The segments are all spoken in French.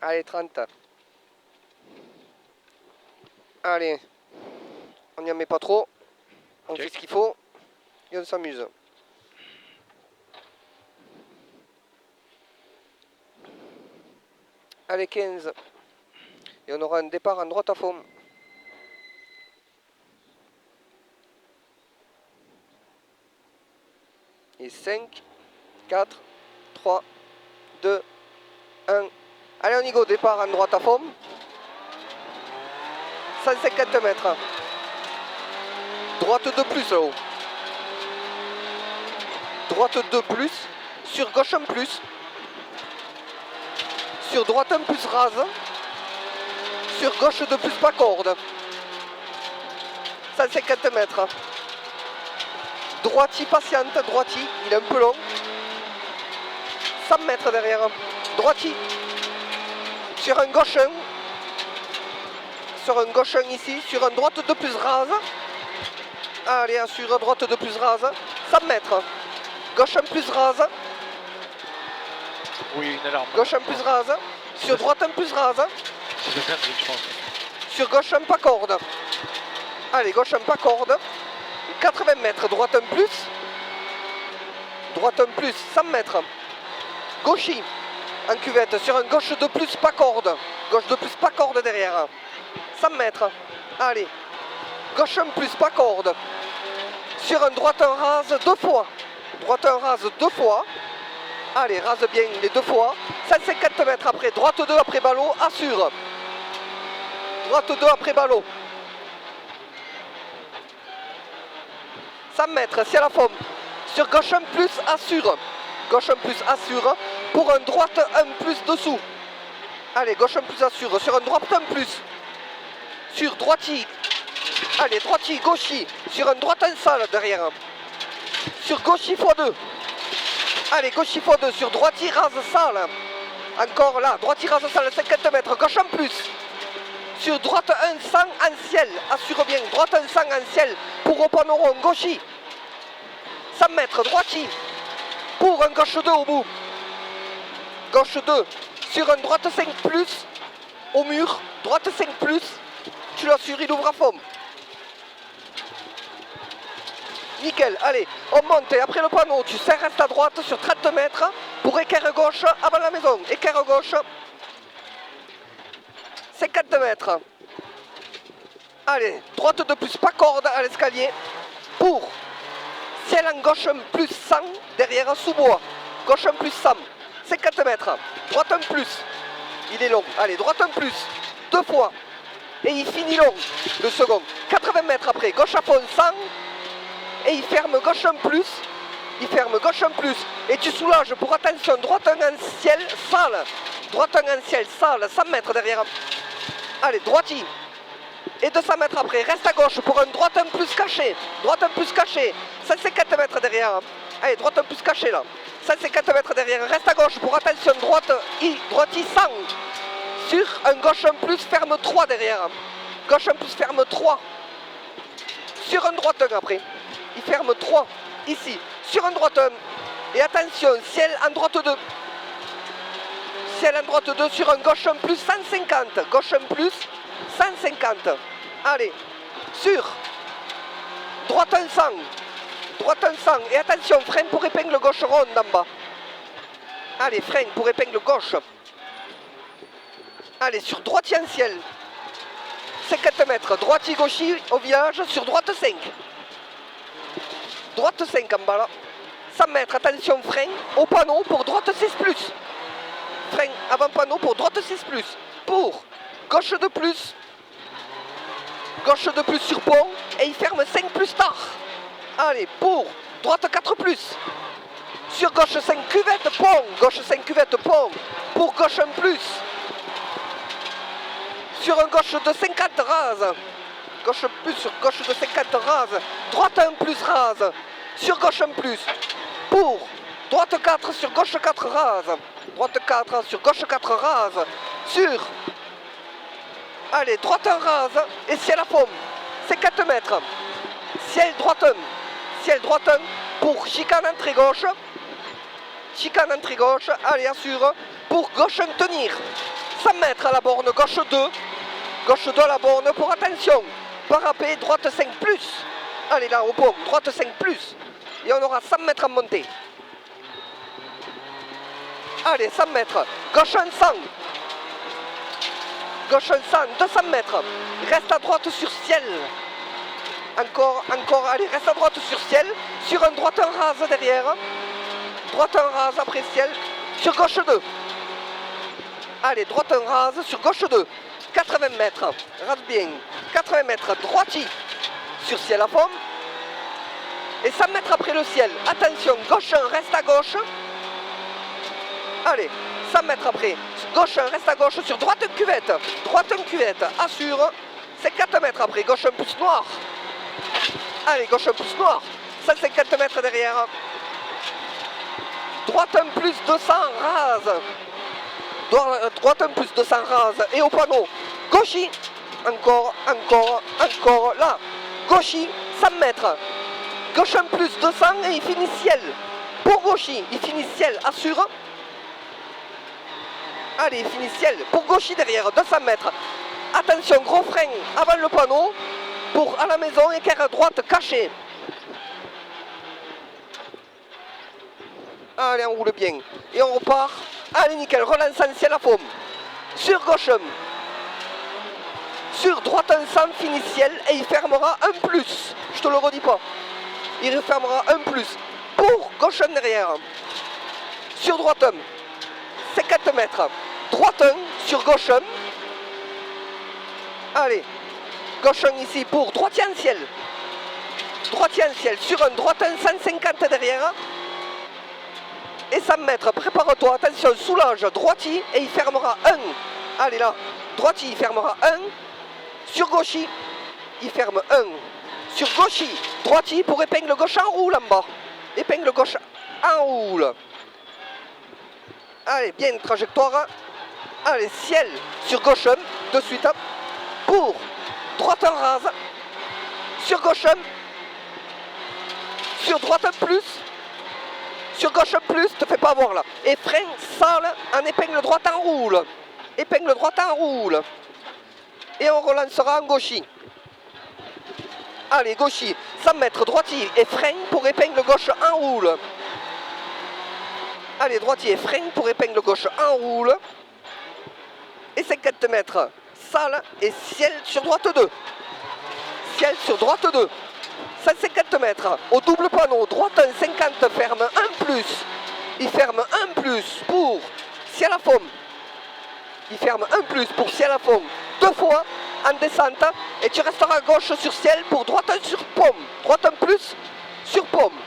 Allez, 30. Allez. On n'y en met pas trop. On fait ce qu'il faut. Et on s'amuse. Allez, 15. Et on aura un départ en droite à fond. Et 5, 4, 3, 2, 1. Allez, on y go. Départ en droite à fond. 150 mètres. Droite de plus là-haut. Droite de plus. Sur gauche un plus. Sur droite un plus rase. Sur gauche de plus pas corde. 150 mètres. Droiti patiente, droiti, il est un peu long. 100 mètres derrière. Droiti. Sur un gauche 1. Sur un gauche 1 ici. Sur un droite de plus rase. Allez, sur un droite de plus rase. 100 mètres. Gauche 1 plus rase. Oui, une alarme. Gauche 1 plus rase. Sur droite 1 plus rase. C'est de Kendrick, je pense. Sur gauche 1 pas corde. Allez, gauche 1 pas corde. 80 mètres, droite 1 plus. Droite 1 plus, 100 mètres. Gauchi, en cuvette, sur un gauche de plus, pas corde. Gauche de plus, pas corde derrière. 100 mètres. Allez. Gauche 1 plus, pas corde. Sur un droite 1 rase, 2 fois. Droite 1 rase, 2 fois. Allez, rase bien les 2 fois. 150 mètres après. Droite 2 après ballot, assure. Droite 2 après ballot. 100 mètres, ciel à fond. Sur gauche 1 plus, assure. Gauche 1 plus, assure. Pour un droite 1 plus dessous. Allez, gauche 1 plus, assure. Sur un droite 1 plus. Sur droiti. Allez, droiti, gauchi. Sur un droite 1 sale derrière. Sur gauchi x2. Allez, gauchi x2. Sur droiti, rase sale. Encore là, droiti, rase sale, 50 mètres. Gauche 1 plus. Sur droite 1 100 en ciel. Assure bien. Droite 1 100 en ciel. Pour au panneau rond, gauchi. 100 mètres, droiti. Pour un gauche 2 au bout. Gauche 2. Sur un droite 5 plus. Au mur. Droite 5 plus. Tu l'assures, il ouvre à fond. Nickel. Allez, on monte. Et après le panneau, tu serres, reste à droite sur 30 mètres. Pour équerre gauche avant la maison. Équerre gauche. 50 mètres. Allez, droite de plus, pas corde à l'escalier. Pour ciel en gauche 1 plus 100, derrière sous-bois. Gauche 1 plus 100, 50 mètres. Droite 1 plus, il est long. Allez, droite 1 plus, 2 fois. Et il finit long, le second. 80 mètres après, gauche à fond 100. Et il ferme gauche 1 plus. Il ferme gauche 1 plus. Et tu soulages pour attention, droite 1 en ciel, sale. Droite 1 en ciel, sale, 100 mètres derrière. Allez, droiti. Et 200 mètres après, reste à gauche pour un droite 1 plus caché. Droite 1 plus caché. 150 mètres derrière. Allez, droite 1 plus caché là. 150 mètres derrière. Reste à gauche pour attention, droite I 100. Sur un gauche 1 plus, ferme 3 derrière. Gauche 1 plus, ferme 3. Sur un droite 1 après. Il ferme 3. Ici. Sur un droite 1. Et attention, ciel en droite 2. Ciel en droite 2 sur un gauche 1 plus 150. Gauche 1 plus 150. Allez. Sur. Droite 1 100. Droite 1 100. Et attention, frein pour épingle gauche ronde en bas. Allez, frein pour épingle gauche. Allez, sur droitier en ciel. 50 mètres. Droitier gauchi au village sur droite 5. Droite 5 en bas là. 100 mètres. Attention, frein au panneau pour droite 6 plus. Frein avant panneau pour droite 6 plus. Pour gauche de plus. Gauche de plus sur pont. Et il ferme 5 plus tard. Allez, pour droite 4 plus. Sur gauche 5 cuvette pont. Gauche 5 cuvette pont. Pour gauche 1 plus. Sur un gauche de 50 rase. Gauche plus sur gauche de 50 rase. Droite 1 plus rase. Sur gauche 1 plus. Pour droite 4 sur gauche 4 rase. Droite 4 sur gauche 4 rase. Sur. Allez, droite 1 rase. Et ciel à fond. 50 mètres. Ciel droite 1. Ciel droite 1. Pour chicane entrée gauche. Chicane entrée gauche. Allez, assure. Pour gauche 1 tenir. 100 mètres à la borne, gauche 2. Gauche 2 à la borne pour attention. Parapet, droite 5 plus. Allez là, au pont, droite 5 plus. Et on aura 100 mètres à monter. Allez, 100 mètres. Gauche 1, 100. Gauche 1, 100, 200 mètres. Reste à droite sur ciel. Encore, allez, reste à droite sur ciel. Sur un droite, un rase derrière. Droite, un rase après ciel. Sur gauche 2. Allez, droite, un rase sur gauche 2. 80 mètres. Rase bien. 80 mètres. Droiti. Sur ciel à fond. Et 100 mètres après le ciel. Attention, gauche 1, reste à gauche. Allez, 100 mètres après. Gauche 1, reste à gauche. Sur droite, une cuvette. Droite, une cuvette. Assure. 50 mètres après. Gauche 1 plus noir. Allez, gauche 1 plus noir. 150 mètres derrière. Droite 1 plus 200 rase. Droite 1 plus 200 rase. Et au panneau. Gauchi. Encore. Là. Gauchi. 100 mètres. Gauche 1 plus 200 et il finit ciel. Pour Gauchi, il finit ciel. Assure. Allez, il finit ciel. Pour Gauchi derrière. 200 mètres. Attention, gros frein avant le panneau. Pour à la maison, équerre droite caché. Allez, on roule bien. Et on repart. Allez, nickel. Relance en ciel à fond. Sur gauche. Sur droite, un 100, finit ciel. Et il fermera un plus. Je te le redis pas. Il refermera un plus. Pour gauche 1 derrière. Sur droite 1. 50 mètres. Droite 1 sur gauche 1. Allez. Gauche 1 ici pour droitier en ciel. Droitier en ciel. Sur un droite 1, 150 derrière. Et 100 mètres. Prépare-toi. Attention, soulage. Droitier et il fermera 1. Allez là. Droitier, il fermera 1. Sur gauchi, il ferme 1. Sur gauchi, droitier pour épingle gauche en roule en bas. Épingle gauche en roule. Allez, bien, trajectoire. Allez, ciel sur gauche 1. De suite. Pour droite en rase. Sur gauche 1. Sur droite 1 plus. Sur gauche 1 plus, te fais pas avoir là. Et frein sale en épingle droite en roule. Épingle droite en roule. Et on relancera en gauchi. Allez, gauchi, 100 mètres, droitier et frein pour épingle gauche en roule. Allez, droitier et frein pour épingle gauche en roule. Et 50 mètres, salle et ciel sur droite 2. Ciel sur droite 2. 150 mètres, au double panneau, droite 1, 50, ferme 1 plus. Il ferme 1 plus pour ciel à fond. Il ferme 1 plus pour ciel à fond. 2 fois en descente et tu resteras à gauche sur ciel pour droite 1 sur pomme. Droite 1 plus sur pomme.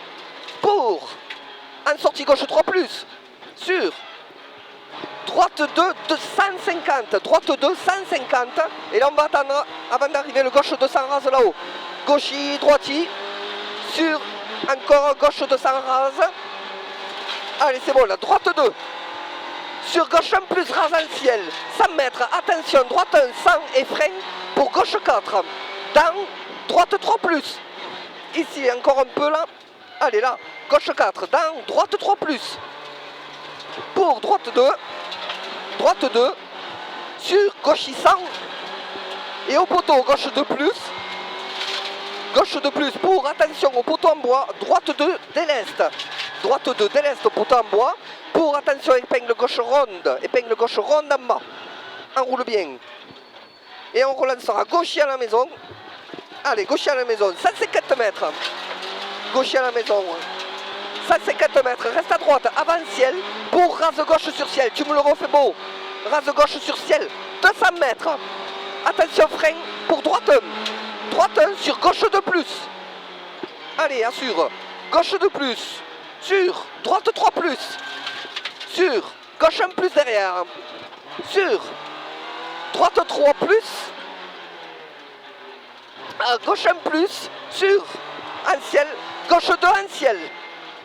Pour en sortie gauche 3 plus sur droite 2 de 150. Droite 2 150 et là on va attendre avant d'arriver le gauche 200 rase là-haut. Gauchi, droitier sur encore gauche 200 rase. Allez, c'est bon là, droite 2. Sur gauche 1 plus rase en ciel, 100 mètres, attention, droite 1, 100 et frein pour gauche 4. Dans droite 3 plus. Ici, encore un peu là. Allez là, gauche 4, dans droite 3 plus. Pour droite 2. Droite 2. Sur gauche 100. Et au poteau, gauche 2 plus. Gauche 2 plus pour, attention, au poteau en bois. Droite 2 déleste. Droite 2 déleste au poteau en bois. Pour, attention, épingle gauche ronde. Épingle gauche ronde en bas. Enroule bien. Et on relancera gaucher à la maison. Allez, gaucher à la maison. 150 mètres. Gaucher à la maison. 150 mètres. Reste à droite. Avant ciel. Pour rase gauche sur ciel. Tu me le refais beau. Rase gauche sur ciel. 200 mètres. Attention, frein. Pour droite 1. Droite 1 sur gauche 2 plus. Allez, assure. Gauche 2 plus. Sur droite 3 plus. Sur gauche 1 plus derrière. Sur droite 3 plus. Gauche 1 plus. Sur en ciel. Gauche 2 en ciel.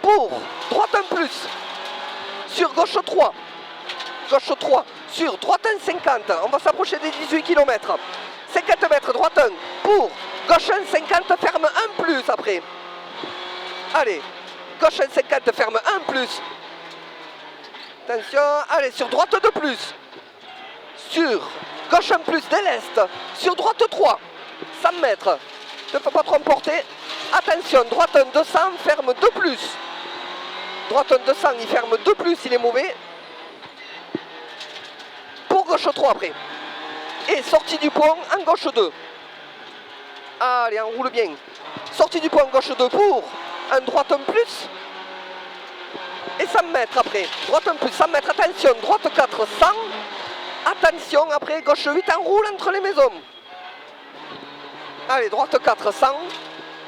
Pour droite 1 plus. Sur gauche 3. Gauche 3. Sur droite 1 50. On va s'approcher des 18 km. 50 mètres, droite 1. Pour gauche 1 50, ferme 1 plus après. Allez. Gauche 1 50, ferme 1 plus. Attention, allez, sur droite 2 plus. sur gauche 1 plus dès l'est, sur droite 3, 100 mètres, ne faut pas trop emporter, attention, droite 1 200, ferme 2 plus, droite 1 200, il ferme 2 plus, il est mauvais, pour gauche 3 après, et sortie du pont en gauche 2, allez, on roule bien, sortie du pont en gauche 2 pour un droite 1 plus, et 100 mètres après, droite 1 plus, 100 mètres, attention, droite 4, 100, attention, après, gauche 8, on roule entre les maisons. Allez, droite 4, 100,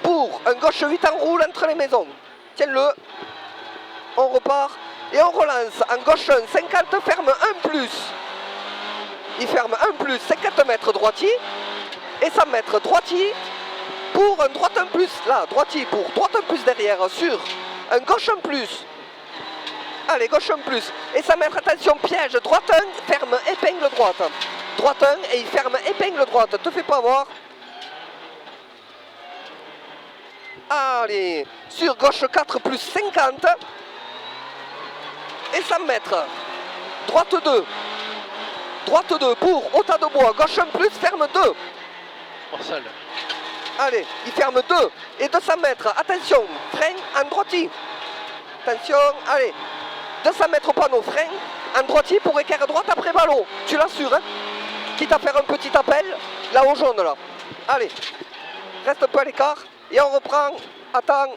pour un gauche 8, on roule entre les maisons. Tiens-le, on repart, et on relance, en gauche 1, 50, ferme 1 plus. Il ferme 1 plus, 50 mètres droitier, et 100 mètres droitier, pour un droite 1 plus, là, droitier, pour droite 1 plus derrière, sur un gauche 1 plus. Allez, gauche 1 plus. Et ça mettre, attention, piège. Droite 1, ferme, épingle droite. Droite 1 et il ferme, épingle droite. Te fais pas avoir. Allez, sur gauche 4 plus 50. Et 100 mètres. Droite 2. Droite 2 pour au tas de bois. Gauche 1 plus, ferme 2. Hors salle. Allez, il ferme 2. Et 200 mètres. Attention, frein en droitier. Attention, allez. 200 mètres au panneau, frein, en droitier pour équerre droite après ballon. Tu l'assures, hein? Quitte à faire un petit appel, là au jaune, là. Allez, reste un peu à l'écart et on reprend. Attends,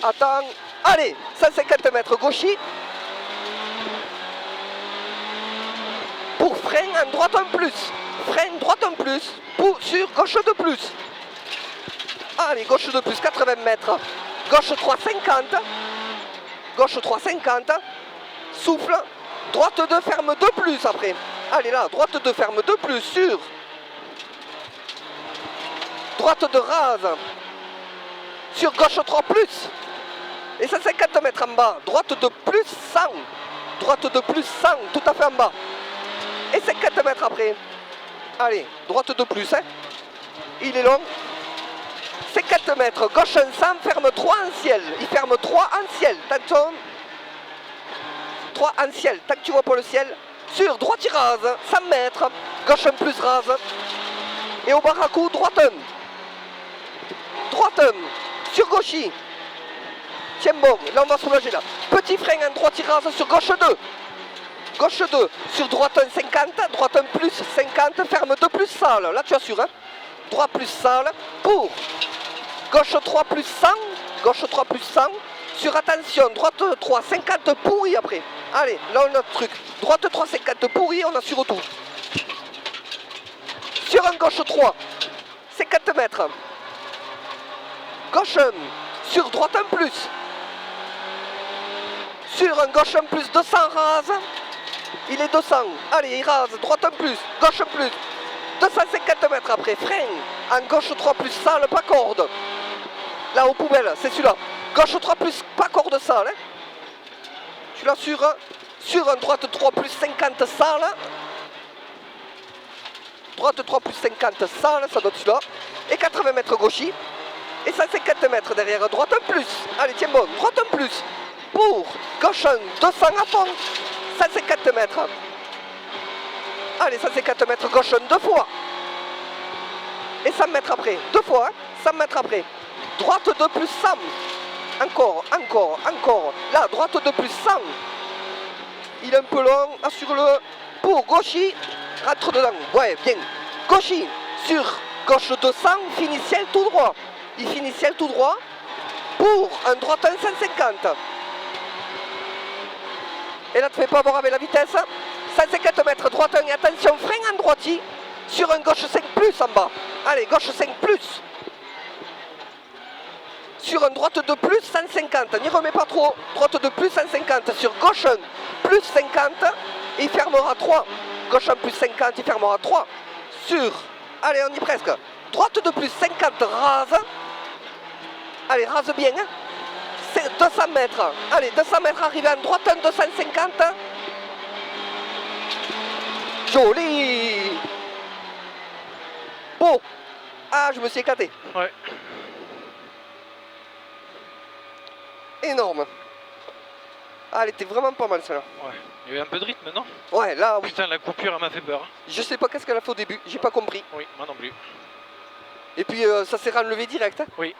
attends. Allez, 150 mètres gaucher. Pour frein en droite 1 plus. Frein droite 1 plus. Pour, sur gauche 2 plus. Allez, gauche 2 plus, 80 mètres. Gauche 3, 50. Gauche 3, 50, souffle, droite 2, ferme 2 plus après. Allez là, droite 2, ferme 2 plus, sur. Droite 2, rase. Sur gauche 3 plus. Et 150 mètres en bas. Droite 2 plus 100. Droite 2 plus 100, tout à fait en bas. Et 50 mètres après. Allez, droite 2 plus, hein. Il est long. 50 mètres, gauche 100, ferme 3 en ciel. Il ferme 3 en ciel. Attention. 3 en ciel. Tant que tu vois pas le ciel. Sur droite, il rase. 100 mètres. Gauche 1 plus rase. Et au barracou, droite 1. Droite 1. Sur gauche. Tiens bon. Là, on va soulager là. Petit frein en droite, il rase sur gauche 2. Gauche 2. Sur droite 1, 50. Droite 1 plus 50. Ferme 2 plus sale. Là, tu assures. Hein. Droite plus sale. Pour. Gauche 3 plus 100, gauche 3 plus 100, sur attention, droite 3, 50 pourri après. Allez, là on a notre truc. Droite 3, 50 pourri, on assure tout. Sur un gauche 3, 50 mètres. Gauche 1, sur droite 1 plus. Sur un gauche 1 plus, 200 rase. Il est 200. Allez, il rase, droite 1 plus, gauche 1 plus. 250 mètres après, frein. En gauche 3 plus sale, pas corde. Là, aux poubelles, c'est celui-là. Gauche 3 plus, pas corde sale. Hein. Tu l'assures. Sur un droite 3 plus 50 sale. Droite 3 plus 50 sale, ça doit être celui-là. Et 80 mètres gaucher. Et 150 mètres derrière. Droite 1 plus. Allez, tiens bon. Droite 1 plus. Pour gauche 1, 200 à fond. 150 mètres. Allez, 150 mètres gauche 1, 2 fois. Et 100 mètres après. 2 fois, hein. 100 mètres après. Droite 2 plus 100. Encore, encore, encore. Là, droite 2 plus 100. Il est un peu long, assure-le. Pour gaucher, rentre dedans. Ouais, bien. Gaucher, sur gauche 200, finit ciel tout droit. Il finit ciel tout droit. Pour un droite 1, 150. Et là, tu ne fais pas avoir avec la vitesse. 150 mètres, droite 1, et attention, frein en droitier. Sur un gauche 5 plus en bas. Allez, gauche 5 plus. Sur un droite 2 plus, 150. N'y remets pas trop. Droite 2 plus, 150. Sur gauche 1 plus 50. Et il fermera 3. Gauche 1 plus 50, il fermera 3. Sur. Allez, on y est presque. Droite 2 plus 50, rase. Allez, rase bien. Hein. C'est 200 mètres. Allez, 200 mètres arrivé en droite 1, 250. Joli. Beau. Ah, je me suis éclaté. Ouais. Énorme. Ah, elle était vraiment pas mal celle-là. Ouais. Il y avait un peu de rythme, non? Ouais, là, oui. Putain, la coupure, elle m'a fait peur. Je sais pas qu'est-ce qu'elle a fait au début, j'ai pas compris. Oui, moi non plus. Et puis ça s'est renlevé direct. Hein. Oui.